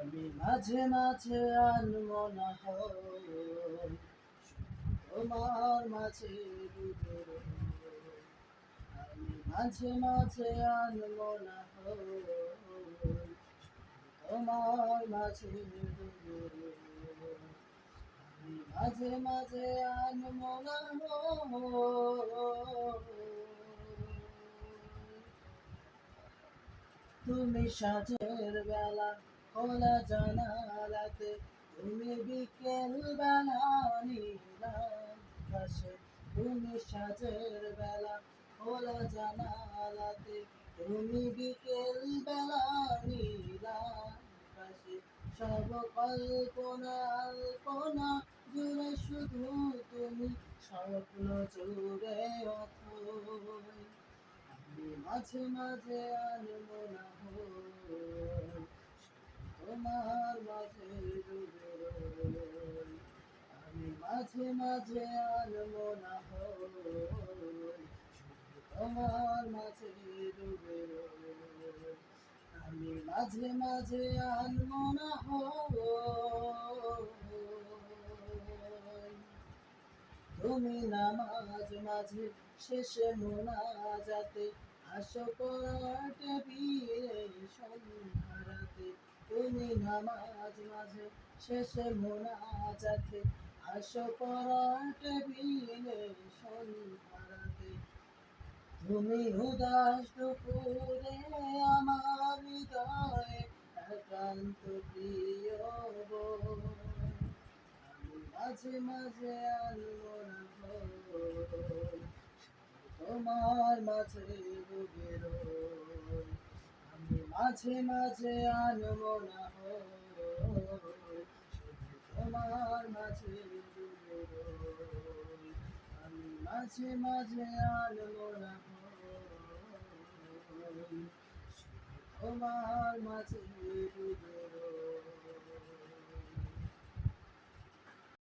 আমি মাঝে মাঝে আনমনা হই তোমার মাঝে ডুবে রই। আমি মাঝে মাঝে আনমনা হই তোমার মাঝে ডুবে রই। আমি মাঝে মাঝে আনমনা হই। তুমি সাঁঝের বেলা খোলা জানালাতে, তুমি বিকেল বেলা নীলাকাশে। তুমি সাঁঝের বেলা খোলা জানালাতে, তুমি বিকেল বেলা নীলাকাশে। সব কল্পনা আল্পনা জুড়ে শুধু তুমি, স্বপ্ন জুড়ে অথই। আমি মাঝে মাঝে আনমনা হই তোমার মাঝে ডুবে রই। আমি মাঝে মাঝে আনমনা হই তোমার মাঝে ডুবে রই। আমি মাঝে মাঝে আনমনা হই। তুমি নামাজ মাঝে শেষে মোনাজাতে, আসো পড়াতে বিয়ে সন্ধ্যারাতে। তুমি নামাজ মাঝে শেষে মোনাজাতে, আসো পড়াতে বিয়ে সন্ধ্যারাতে। তুমি উদাস দুপুরে আমার হৃদয়ে একান্ত প্রিয় বই। আমি মাঝে মাঝে আনমনা হই তোমার মাঝে ডুবে রই। আমি মাঝে মাঝে আনমনা হই তোমার মাঝে ডুবে রই। আমি মাঝে মাঝে আনমনা হই তোমার মাঝে ডুবে রই।